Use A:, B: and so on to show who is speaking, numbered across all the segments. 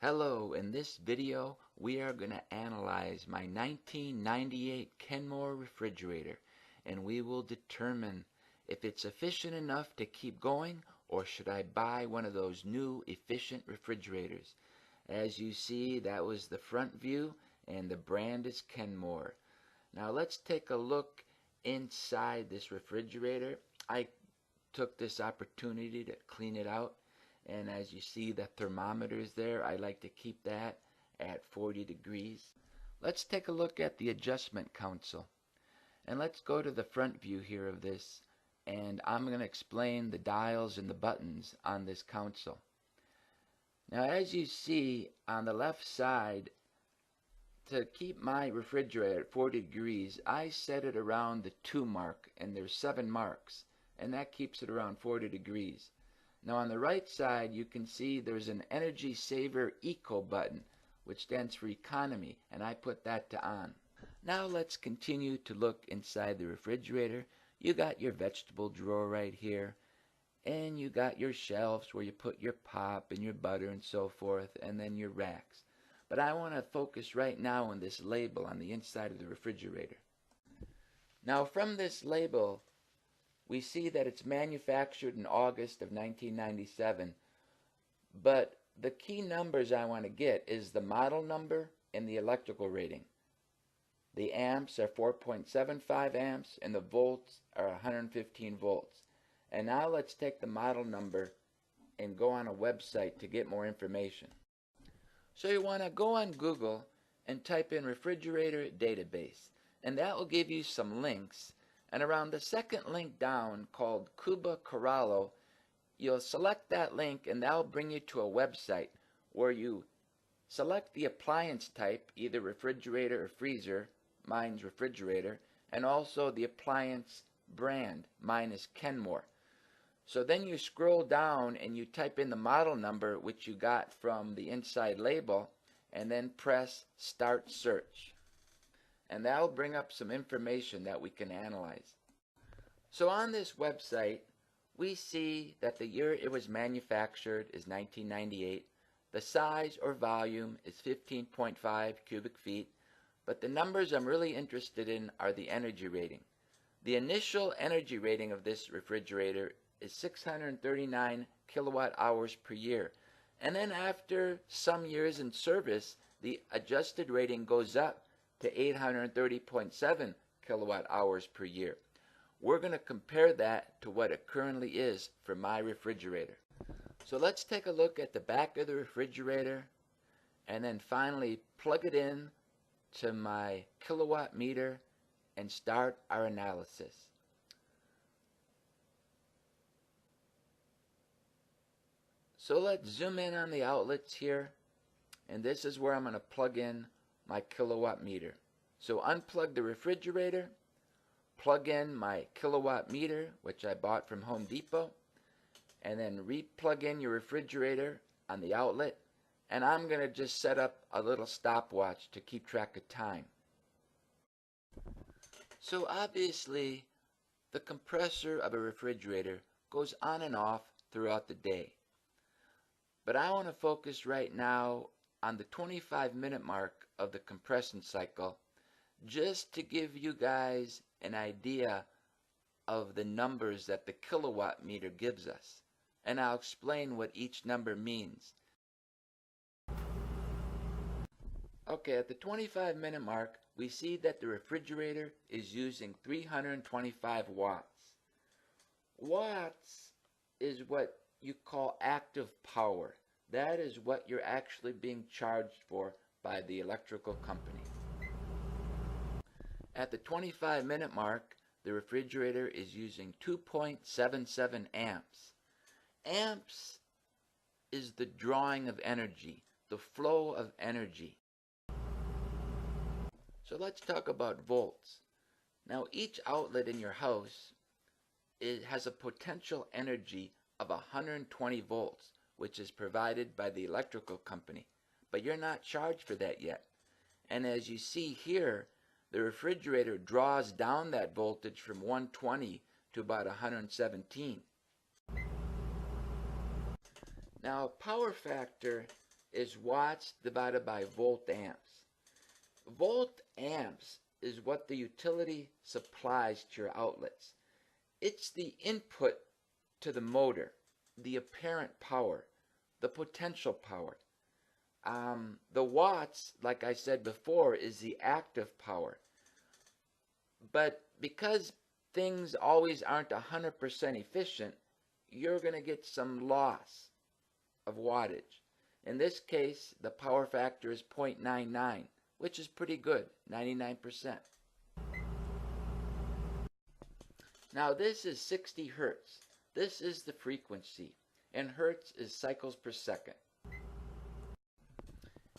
A: Hello, in this video we are going to analyze my 1998 Kenmore refrigerator, and we will determine if it's efficient enough to keep going or should I buy one of those new efficient refrigerators. As you see, that was the front view and the brand is Kenmore. Now let's take a look inside this refrigerator. I took this opportunity to clean it out. And as you see, the thermometer is there. I like to keep that at 40 degrees. Let's take a look at the adjustment console. And let's go to the front view here of this. And I'm going to explain the dials and the buttons on this console. Now as you see on the left side, to keep my refrigerator at 40 degrees, I set it around the 2 mark. And there's 7 marks. And that keeps it around 40 degrees. Now on the right side you can see there's an Energy Saver Eco button, which stands for economy, and I put that to on. Now let's continue to look inside the refrigerator. You got your vegetable drawer right here, and you got your shelves where you put your pop and your butter and so forth, and then your racks. But I want to focus right now on this label on the inside of the refrigerator. Now from this label we see that it's manufactured in August of 1997, but the key numbers I want to get is the model number and the electrical rating. The amps are 4.75 amps and the volts are 115 volts. And now let's take the model number and go on a website to get more information. So you want to go on Google and type in refrigerator database, and that will give you some links. And around the second link down called Cuba Corralo, you'll select that link and that'll bring you to a website where you select the appliance type, either refrigerator or freezer. Mine's refrigerator, and also the appliance brand. Mine is Kenmore. So then you scroll down and you type in the model number, which you got from the inside label, and then press Start Search. And that'll bring up some information that we can analyze. So on this website, we see that the year it was manufactured is 1998. The size or volume is 15.5 cubic feet, but the numbers I'm really interested in are the energy rating. The initial energy rating of this refrigerator is 639 kilowatt hours per year. And then after some years in service, the adjusted rating goes up to 830.7 kilowatt hours per year. We're going to compare that to what it currently is for my refrigerator. So let's take a look at the back of the refrigerator and then finally plug it in to my kilowatt meter and start our analysis. So let's zoom in on the outlets here, and this is where I'm going to plug in my kilowatt meter. So unplug the refrigerator, plug in my kilowatt meter, which I bought from Home Depot, and then re-plug in your refrigerator on the outlet, and I'm going to just set up a little stopwatch to keep track of time. So obviously the compressor of a refrigerator goes on and off throughout the day. But I want to focus right now on the 25-minute mark of the compression cycle, just to give you guys an idea of the numbers that the kilowatt meter gives us. And I'll explain what each number means. Okay, at the 25-minute mark, we see that the refrigerator is using 325 watts. Watts is what you call active power. That is what you're actually being charged for by the electrical company. At the 25-minute mark, the refrigerator is using 2.77 amps. Amps is the drawing of energy, the flow of energy. So let's talk about volts. Now each outlet in your house has a potential energy of 120 volts, which is provided by the electrical company. But you're not charged for that yet. And as you see here, the refrigerator draws down that voltage from 120 to about 117. Now, power factor is watts divided by volt amps. Volt amps is what the utility supplies to your outlets. It's the input to the motor, the apparent power, the potential power. The watts, like I said before, is the active power. But because things always aren't 100% efficient, you're going to get some loss of wattage. In this case, the power factor is 0.99, which is pretty good, 99%. Now this is 60 hertz. This is the frequency, and hertz is cycles per second.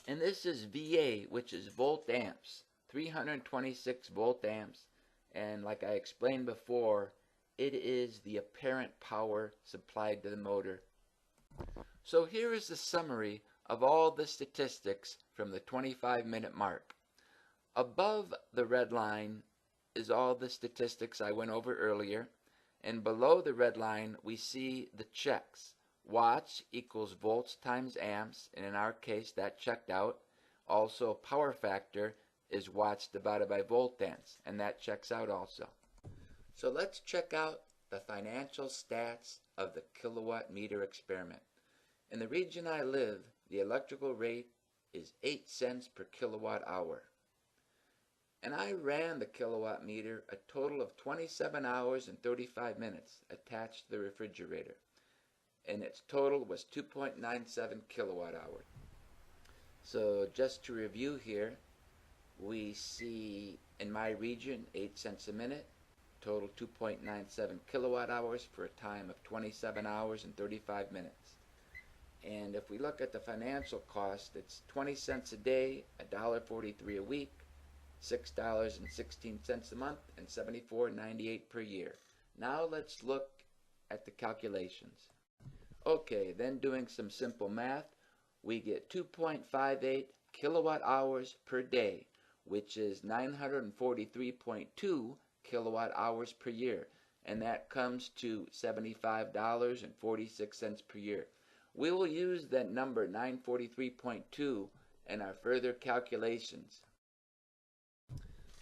A: And this is VA, which is volt amps, 326 volt amps, and like I explained before, it is the apparent power supplied to the motor. So here is the summary of all the statistics from the 25-minute mark. Above the red line is all the statistics I went over earlier, and below the red line we see the checks. Watts equals volts times amps, and in our case that checked out. Also power factor is watts divided by volt amps, and that checks out also. So let's check out the financial stats of the kilowatt meter experiment. In the region I live, the electrical rate is 8 cents per kilowatt hour. And I ran the kilowatt meter a total of 27 hours and 35 minutes attached to the refrigerator. And its total was 2.97 kilowatt hours. So just to review here, we see in my region 8 cents a minute, total 2.97 kilowatt hours for a time of 27 hours and 35 minutes. And if we look at the financial cost, it's 20 cents a day, $1.43 a week, $6.16 a month, and $74.98 per year. Now let's look at the calculations. Okay, then doing some simple math, we get 2.58 kilowatt hours per day, which is 943.2 kilowatt hours per year, and that comes to $75.46 per year. We will use that number 943.2 in our further calculations.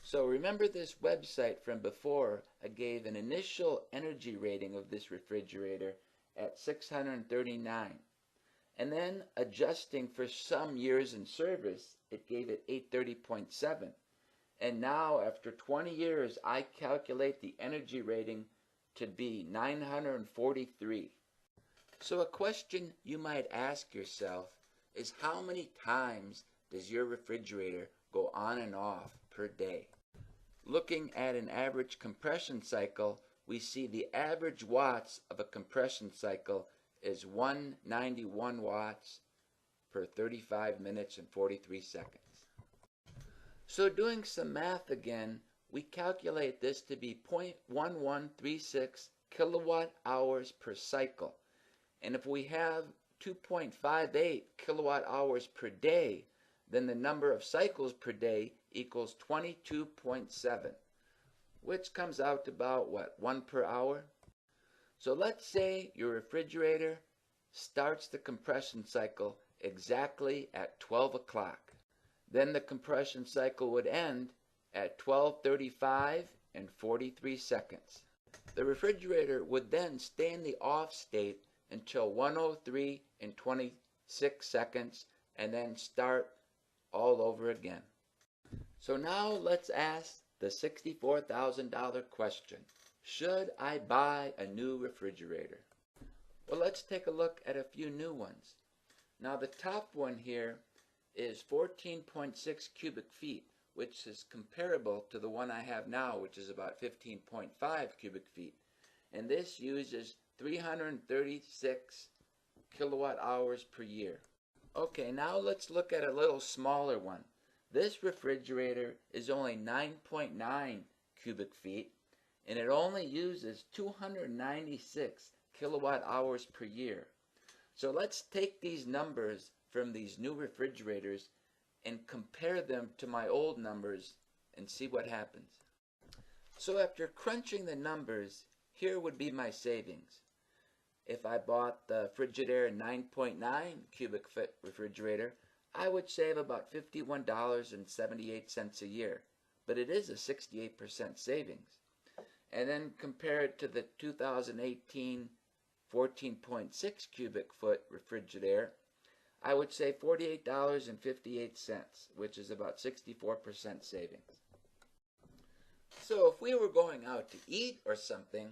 A: So remember this website from before. I gave an initial energy rating of this refrigerator at 639, and then adjusting for some years in service, it gave it 830.7. And now after 20 years, I calculate the energy rating to be 943. So a question you might ask yourself is, how many times does your refrigerator go on and off per day? Looking at an average compression cycle, we see the average watts of a compression cycle is 191 watts per 35 minutes and 43 seconds. So doing some math again, we calculate this to be 0.1136 kilowatt hours per cycle. And if we have 2.58 kilowatt hours per day, then the number of cycles per day equals 22.7, which comes out to about, what, 1 per hour? So let's say your refrigerator starts the compression cycle exactly at 12 o'clock. Then the compression cycle would end at 12:35 and 43 seconds. The refrigerator would then stay in the off state until 1:03 and 26 seconds, and then start all over again. So now let's ask the $64,000 question. Should I buy a new refrigerator? Well, let's take a look at a few new ones. Now the top one here is 14.6 cubic feet, which is comparable to the one I have now, which is about 15.5 cubic feet. And this uses 336 kilowatt hours per year. Okay, now let's look at a little smaller one. This refrigerator is only 9.9 cubic feet, and it only uses 296 kilowatt hours per year. So let's take these numbers from these new refrigerators and compare them to my old numbers and see what happens. So after crunching the numbers, here would be my savings. If I bought the Frigidaire 9.9 cubic foot refrigerator, I would save about $51.78 a year, but it is a 68% savings. And then compare it to the 2018 14.6 cubic foot Frigidaire, I would save $48.58, which is about 64% savings. So if we were going out to eat or something,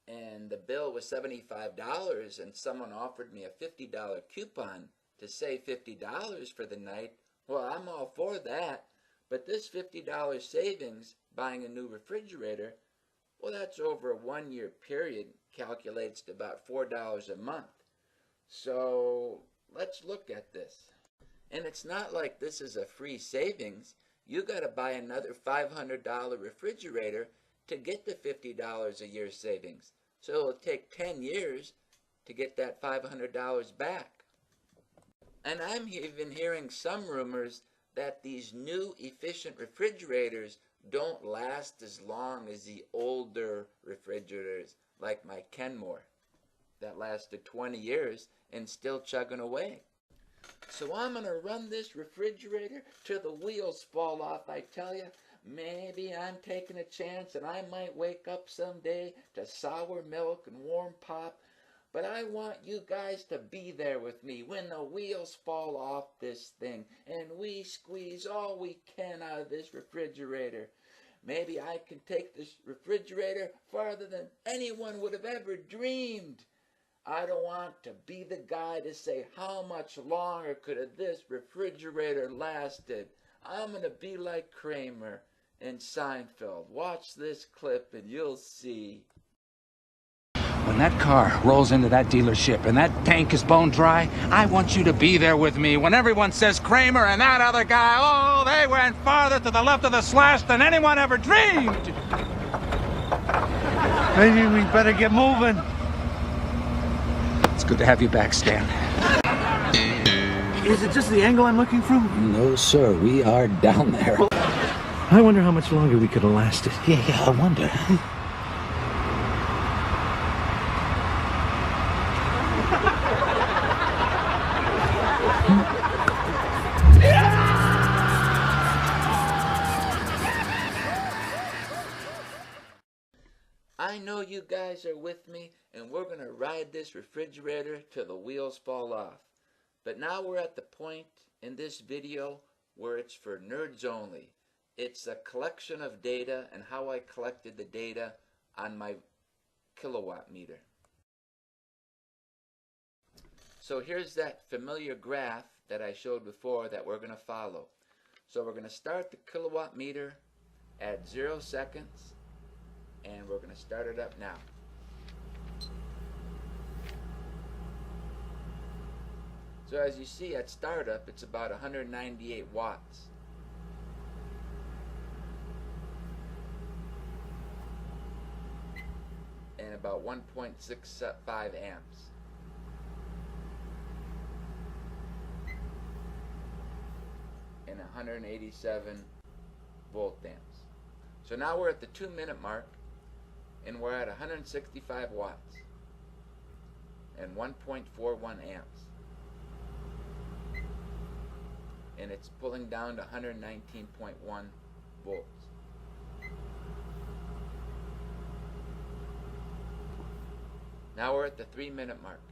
A: and the bill was $75 and someone offered me a $50 coupon to save $50 for the night, well, I'm all for that. But this $50 savings buying a new refrigerator, well, that's over a 1 year period, calculates to about $4 a month. So let's look at this. And it's not like this is a free savings. You got to buy another $500 refrigerator to get the $50 a year savings. So it'll take 10 years to get that $500 back. And I'm even hearing some rumors that these new efficient refrigerators don't last as long as the older refrigerators, like my Kenmore, that lasted 20 years and still chugging away. So I'm going to run this refrigerator till the wheels fall off, I tell you. Maybe I'm taking a chance and I might wake up someday to sour milk and warm pop. But I want you guys to be there with me when the wheels fall off this thing and we squeeze all we can out of this refrigerator. Maybe I can take this refrigerator farther than anyone would have ever dreamed. I don't want to be the guy to say how much longer could have this refrigerator lasted. I'm going to be like Kramer and Seinfeld. Watch this clip and you'll see.
B: When that car rolls into that dealership and that tank is bone dry, I want you to be there with me when everyone says Kramer and that other guy, oh, they went farther to the left of the slash than anyone ever dreamed.
C: Maybe we better get moving.
B: It's good to have you back, Stan.
C: Is it just the angle I'm looking from?
B: No, sir. We are down there.
C: I wonder how much longer we could have lasted.
B: Yeah, I wonder.
A: I know you guys are with me, and we're going to ride this refrigerator till the wheels fall off. But now we're at the point in this video where it's for nerds only. It's a collection of data and how I collected the data on my kilowatt meter. So here's that familiar graph that I showed before that we're going to follow. So we're going to start the kilowatt meter at 0 seconds. And we're going to start it up now. So as you see at startup, it's about 198 watts. And about 1.65 amps. And 187 volt amps. So now we're at the 2-minute mark. And we're at 165 watts and 1.41 amps. And it's pulling down to 119.1 volts. Now we're at the 3-minute mark.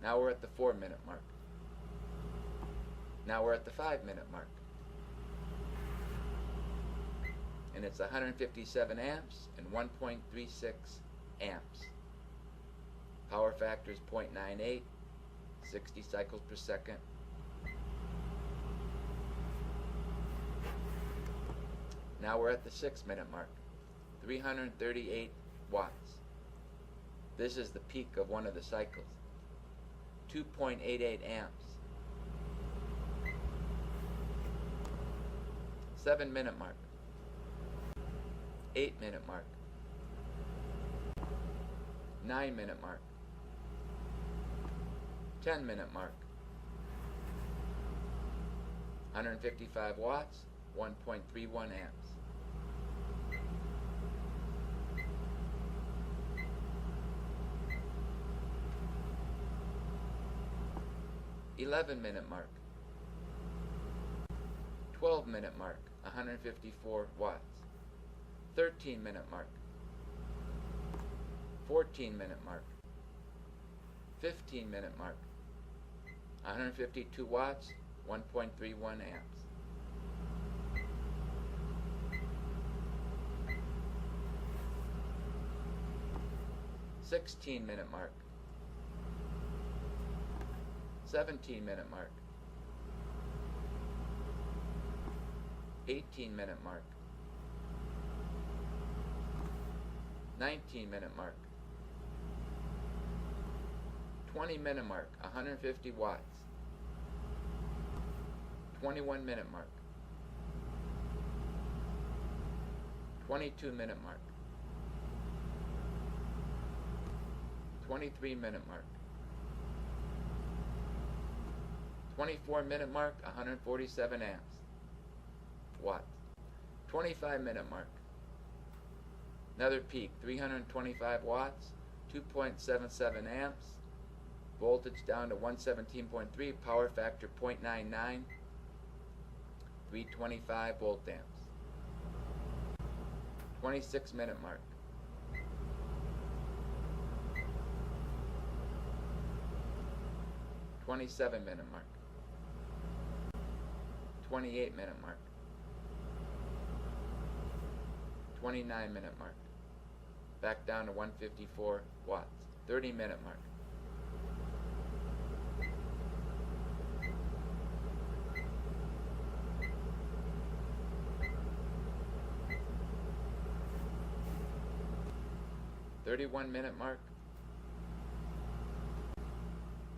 A: Now we're at the 4-minute mark. Now we're at the 5-minute mark. And it's 157 amps and 1.36 amps. Power factor is 0.98, 60 cycles per second. Now we're at the 6-minute mark, 338 watts. This is the peak of one of the cycles, 2.88 amps. 7-minute mark. 8-minute mark, 9-minute mark, 10-minute mark, 155 watts, 1.31 amps. 11-minute mark. 12-minute mark, 154 watts. 13-minute mark. 14-minute mark. 15-minute mark, 152 watts, 1.31 amps. 16-minute mark. 17-minute mark. 18-minute mark. 19-minute mark. 20-minute mark, 150 watts. 21-minute mark. 22-minute mark. 23-minute mark. 24-minute mark, 147 amps. Watts. 25-minute mark. Another peak, 325 watts, 2.77 amps. Voltage down to 117.3, power factor 0.99, 325 volt amps. 26-minute mark. 27-minute mark. 28-minute mark. 29-minute mark. Back down to 154 watts. 30-minute mark. 31-minute mark.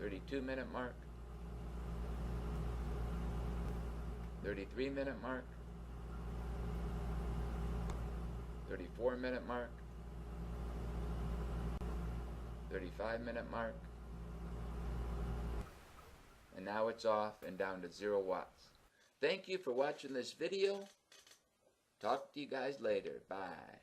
A: 32-minute mark. 33-minute mark. 34-minute mark. 35-minute mark. And now it's off and down to 0 watts. Thank you for watching this video. Talk to you guys later. Bye.